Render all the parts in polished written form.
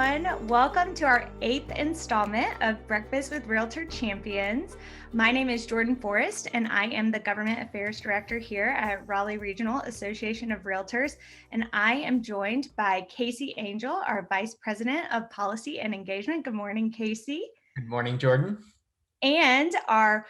everyone. Welcome to our 8th installment of Breakfast with Realtor Champions. My name is Jordan Forrest, and I am the Government Affairs Director here at Raleigh Regional Association of Realtors. And I am joined by Casey Angel, our Vice President of Policy and Engagement. Good morning, Casey. Good morning, Jordan. And our,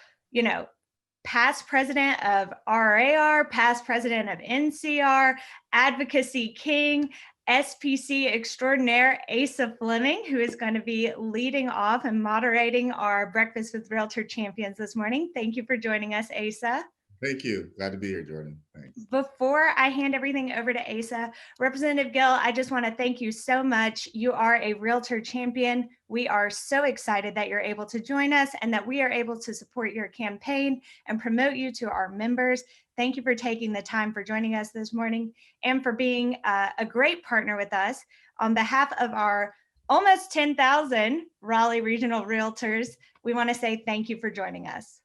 past president of RAR, past president of NCR, Advocacy King, SPC extraordinaire, Asa Fleming, who is going to be leading off and moderating our Breakfast with Realtor Champions this morning. Thank you for joining us, Asa. Thank you. Glad to be here, Jordan. Thanks. Before I hand everything over to Asa, Representative Gill, I just want to thank you so much. You are a Realtor champion. We are so excited that you're able to join us and that we are able to support your campaign and promote you to our members. Thank you for taking the time for joining us this morning and for being a great partner with us. On behalf of our almost 10,000 Raleigh Regional Realtors, we want to say thank you for joining us.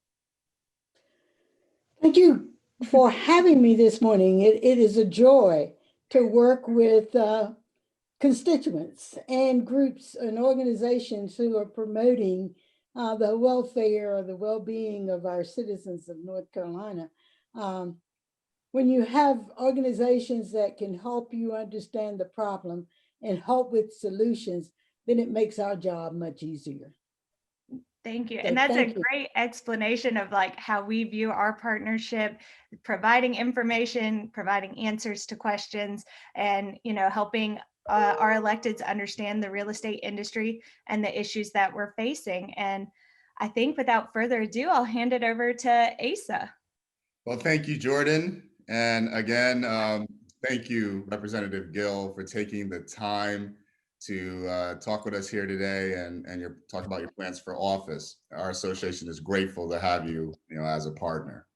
Thank you for having me this morning. It is a joy to work with constituents and groups and organizations who are promoting the welfare or the well-being of our citizens of North Carolina. When you have organizations that can help you understand the problem and help with solutions, then it makes our job much easier. Thank you. And that's a great explanation of how we view our partnership, providing information, providing answers to questions, and helping our electeds understand the real estate industry and the issues that we're facing. And I think without further ado, I'll hand it over to Asa. Well, thank you, Jordan. And again, thank you, Representative Gill, for taking the time to talk with us here today and talk about your plans for office. Our association is grateful to have you, as a partner.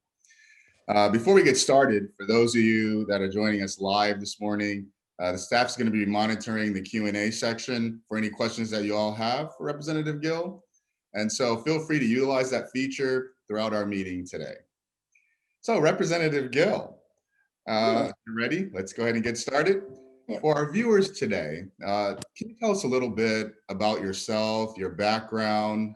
Before we get started, for those of you that are joining us live this morning, the staff is going to be monitoring the Q&A section for any questions that you all have for Representative Gill. And so feel free to utilize that feature throughout our meeting today. So Representative Gill, you ready? Let's go ahead and get started. For our viewers today, can you tell us a little bit about yourself, your background,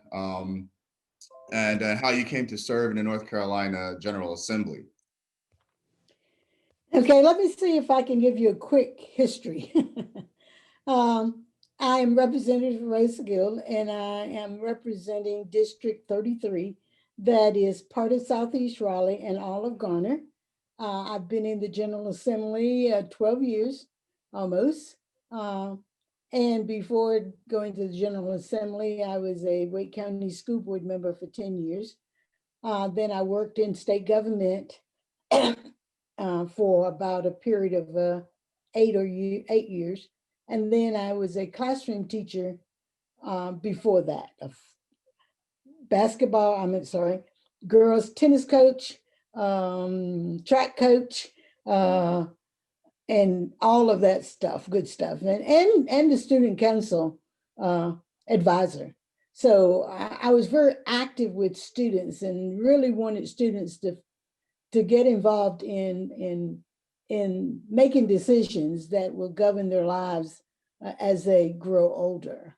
and how you came to serve in the North Carolina General Assembly? Okay, let me see if I can give you a quick history. I am Representative Rosa Gill, and I am representing District 33, that is part of Southeast Raleigh and all of Garner. I've been in the General Assembly 12 years. Almost. And before going to the General Assembly, I was a Wake County School Board member for 10 years. Then I worked in state government for about a period of 8 years. And then I was a classroom teacher before that. Girls tennis coach, track coach, and all of that stuff, good stuff, and the student council advisor. So I was very active with students and really wanted students to get involved in making decisions that will govern their lives as they grow older.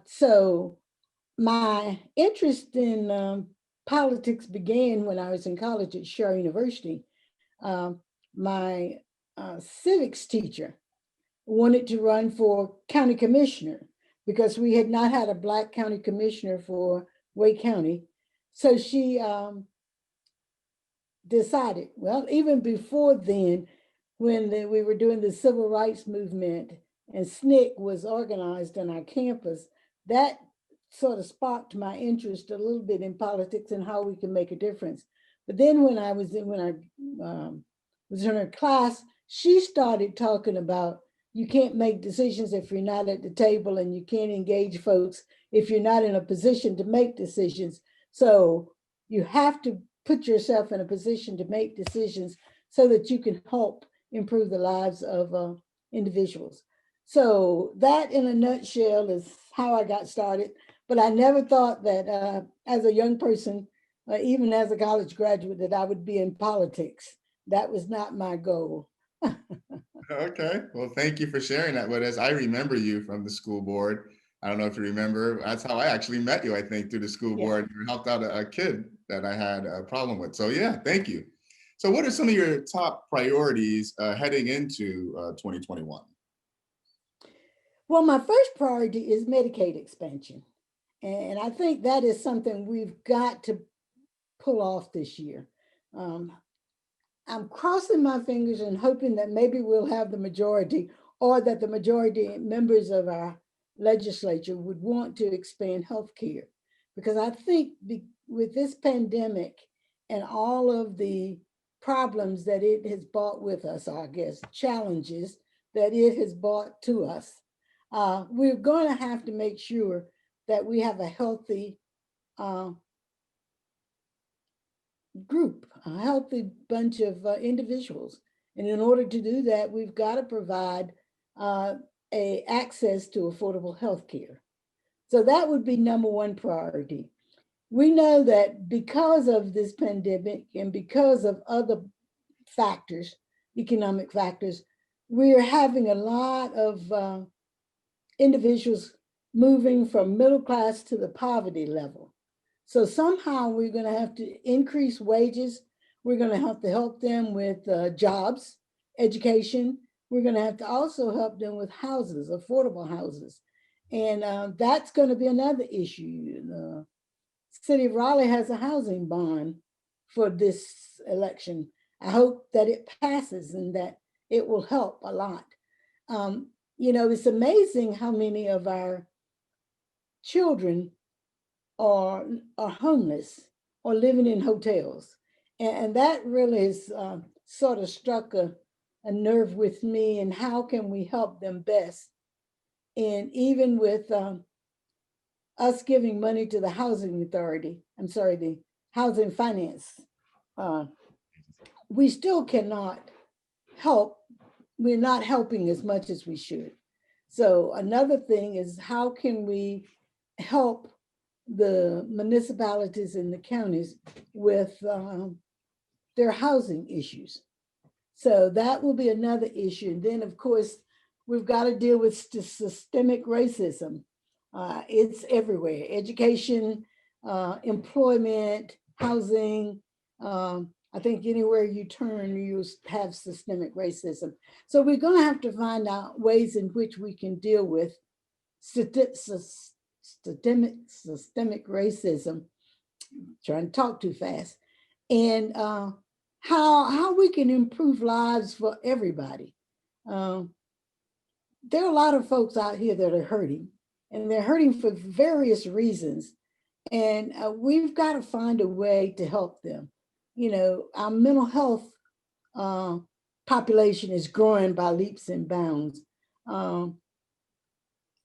So my interest in politics began when I was in college at Shaw University. My civics teacher wanted to run for county commissioner because we had not had a Black county commissioner for Wake County. So she decided, well, even before then, when we were doing the civil rights movement and SNCC was organized on our campus, that sort of sparked my interest a little bit in politics and how we can make a difference. But then when I was in her class, she started talking about you can't make decisions if you're not at the table, and you can't engage folks if you're not in a position to make decisions. So you have to put yourself in a position to make decisions so that you can help improve the lives of individuals. So that in a nutshell is how I got started. But I never thought that as a young person, even as a college graduate, that I would be in politics. That was not my goal. Okay, well, thank you for sharing that with us. I remember you from the school board. I don't know if you remember, that's how I actually met you, I think, through the school Yeah. board. You helped out a kid that I had a problem with. So yeah, thank you. So what are some of your top priorities heading into 2021? Well, my first priority is Medicaid expansion. And I think that is something we've got to pull off this year. Um, I'm crossing my fingers and hoping that maybe we'll have the majority, or that the majority members of our legislature would want to expand health care. Because I think with this pandemic and all of the problems that it has brought with us, I guess, challenges that it has brought to us, we're going to have to make sure that we have a healthy uh, group, a healthy bunch of individuals. And in order to do that, we've got to provide a access to affordable health care. So that would be number one priority. We know that because of this pandemic and because of other factors, economic factors, we're having a lot of individuals moving from middle class to the poverty level. So somehow we're going to have to increase wages. We're going to have to help them with jobs, education. We're going to have to also help them with houses, affordable houses. And that's going to be another issue. The city of Raleigh has a housing bond for this election. I hope that it passes and that it will help a lot. It's amazing how many of our children are homeless or living in hotels. And that really has sort of struck a nerve with me. And how can we help them best? And even with us giving money to the housing authority, the housing finance, we still cannot help. We're not helping as much as we should. So another thing is, how can we help the municipalities and the counties with their housing issues? So that will be another issue. And then, of course, we've got to deal with systemic racism. It's everywhere: education, employment, housing. I think anywhere you turn, you have systemic racism. So we're going to have to find out ways in which we can deal with systemic racism. Trying to talk too fast, and how we can improve lives for everybody. There are a lot of folks out here that are hurting, and they're hurting for various reasons. And we've got to find a way to help them. Our mental health population is growing by leaps and bounds.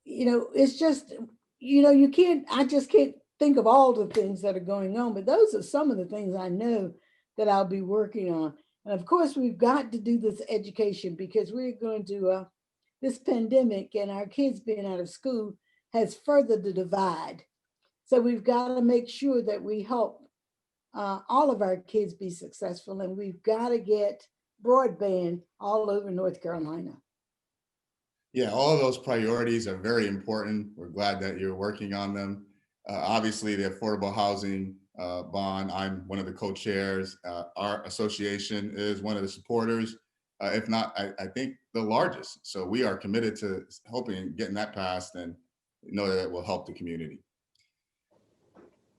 It's just, I just can't think of all the things that are going on, but those are some of the things I know that I'll be working on. And of course, we've got to do this education, because we're going to, this pandemic and our kids being out of school has furthered the divide. So we've got to make sure that we help all of our kids be successful, and we've got to get broadband all over North Carolina. Yeah, all of those priorities are very important. We're glad that you're working on them. Obviously, the affordable housing bond, I'm one of the co-chairs. Our association is one of the supporters, if not, I think the largest. So we are committed to helping getting that passed, and know that it will help the community.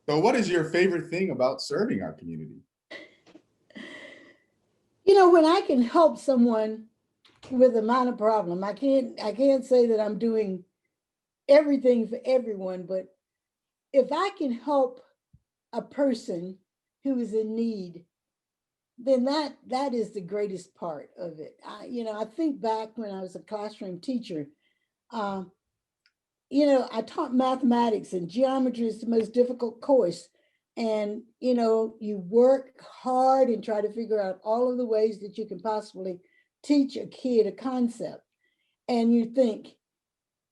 So what is your favorite thing about serving our community? When I can help someone with a minor problem, I can't say that I'm doing everything for everyone, but if I can help a person who is in need, then that is the greatest part of it. I think back when I was a classroom teacher, I taught mathematics, and geometry is the most difficult course. And, you work hard and try to figure out all of the ways that you can possibly teach a kid a concept. And you think,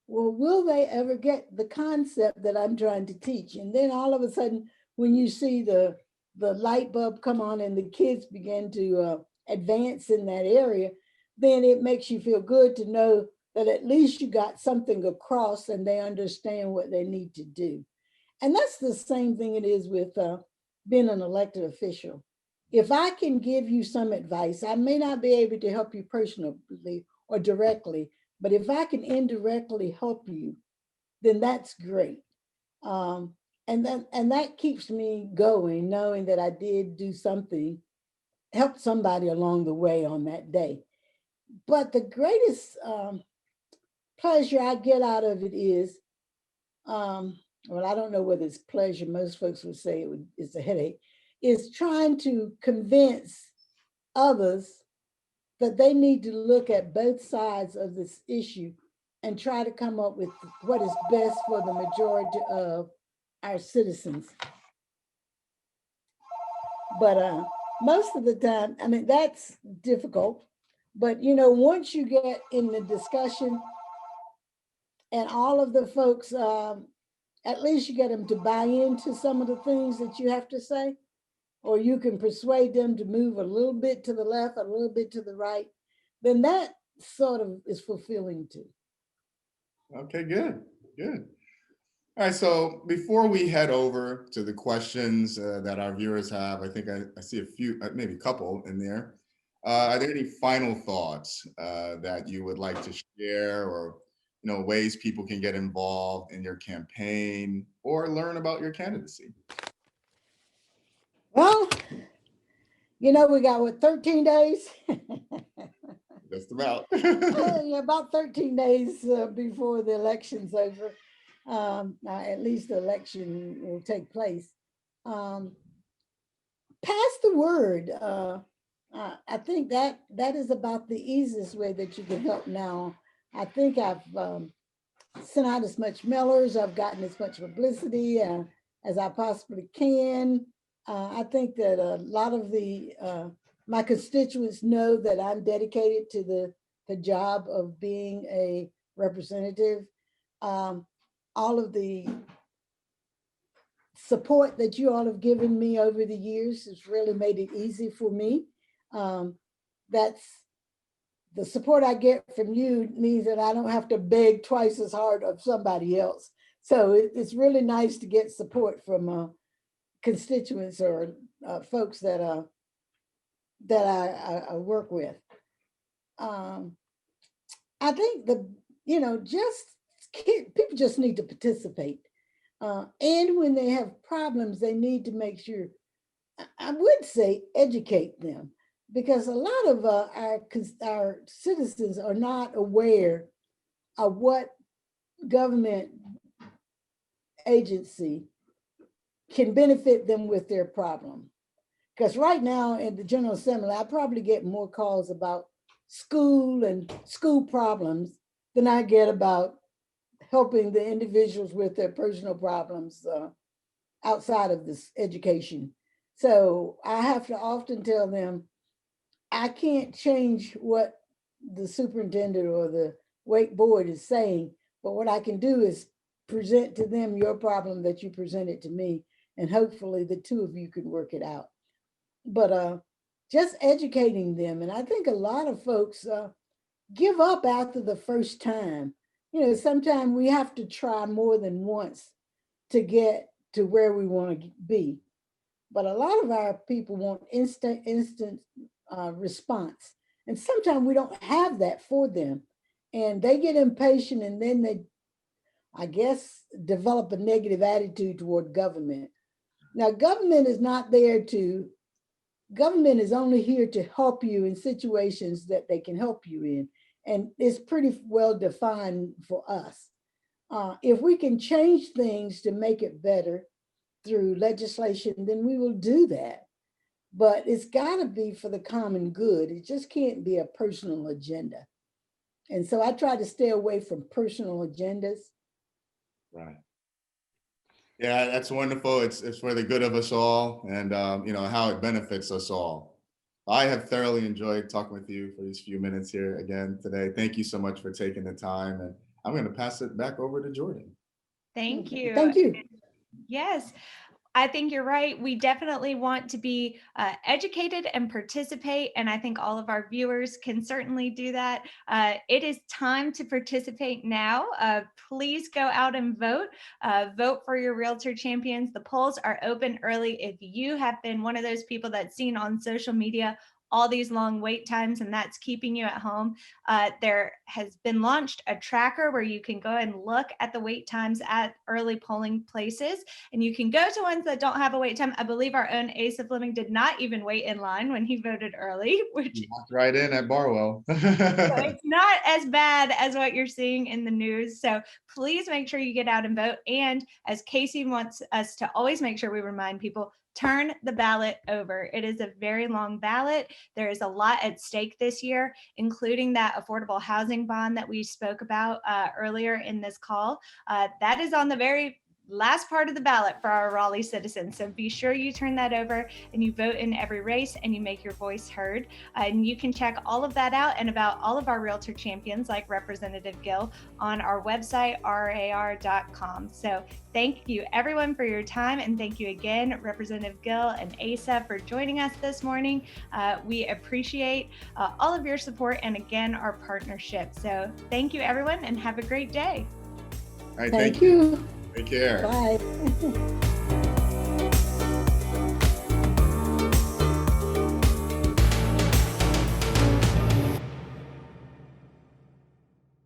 well, will they ever get the concept that I'm trying to teach? And then all of a sudden, when you see the light bulb come on and the kids begin to advance in that area, then it makes you feel good to know that at least you got something across and they understand what they need to do. And that's the same thing it is with being an elected official. If I can give you some advice, I may not be able to help you personally or directly, but if I can indirectly help you, then that's great. And that keeps me going, knowing that I did do something, help somebody along the way on that day. But the greatest pleasure I get out of it is, well, I don't know whether it's pleasure. Most folks would say it's a headache. Is trying to convince others that they need to look at both sides of this issue and try to come up with what is best for the majority of our citizens. But most of the time, I mean, that's difficult. But, you know, once you get in the discussion and all of the folks, at least you get them to buy into some of the things that you have to say, or you can persuade them to move a little bit to the left, a little bit to the right, then that sort of is fulfilling too. Okay, good, good. All right, so before we head over to the questions that our viewers have, I think I see a few, maybe a couple in there. Are there any final thoughts that you would like to share, or ways people can get involved in your campaign or learn about your candidacy? Well, you know, we got what, 13 days? Just about. Yeah, about 13 days before the election's over. At least the election will take place. Pass the word. I think that is about the easiest way that you can help now. I think I've sent out as much mailers, I've gotten as much publicity as I possibly can. I think that a lot of my constituents know that I'm dedicated to the job of being a representative. All of the support that you all have given me over the years has really made it easy for me. That's the support I get from you means that I don't have to beg twice as hard of somebody else. So it's really nice to get support from constituents or folks that I work with. I think people just need to participate. And when they have problems, they need to make sure, I would say, educate them, because a lot of our citizens are not aware of what government agency can benefit them with their problem. Because right now in the General Assembly, I probably get more calls about school and school problems than I get about helping the individuals with their personal problems outside of this education. So I have to often tell them, I can't change what the superintendent or the Wake board is saying, but what I can do is present to them your problem that you presented to me, and hopefully the two of you can work it out. But just educating them. And I think a lot of folks give up after the first time. You know, sometimes we have to try more than once to get to where we want to be. But a lot of our people want instant response. And sometimes we don't have that for them. And they get impatient, and then they, I guess, develop a negative attitude toward government. Now, government is only here to help you in situations that they can help you in. And it's pretty well defined for us. If we can change things to make it better through legislation, then we will do that. But it's got to be for the common good. It just can't be a personal agenda. And so I try to stay away from personal agendas. Right. Yeah, that's wonderful. It's for the good of us all, and how it benefits us all. I have thoroughly enjoyed talking with you for these few minutes here again today. Thank you so much for taking the time, and I'm going to pass it back over to Jordan. Thank you. Thank you. Yes. I think you're right. We definitely want to be educated and participate. And I think all of our viewers can certainly do that. It is time to participate now. Please go out and vote. Vote for your Realtor Champions. The polls are open early. If you have been one of those people that's seen on social media all these long wait times and that's keeping you at home, there has been launched a tracker where you can go and look at the wait times at early polling places, and you can go to ones that don't have a wait time. I believe our own Asa Fleming did not even wait in line when he voted early, which Walked right in at Barwell. so it's not as bad as what you're seeing in the news. So please make sure you get out and vote. And as Casey wants us to always make sure we remind people, turn the ballot over. It is a very long ballot. There is a lot at stake this year, including that affordable housing bond that we spoke about earlier in this call. That is on the very last part of the ballot for our Raleigh citizens. So be sure you turn that over and you vote in every race and you make your voice heard. And you can check all of that out and about all of our Realtor Champions like Representative Gill on our website, rar.com. So thank you everyone for your time. And thank you again, Representative Gill and Asa, for joining us this morning. We appreciate all of your support and again, our partnership. So thank you everyone and have a great day. All right, Thank you. Take care. Bye.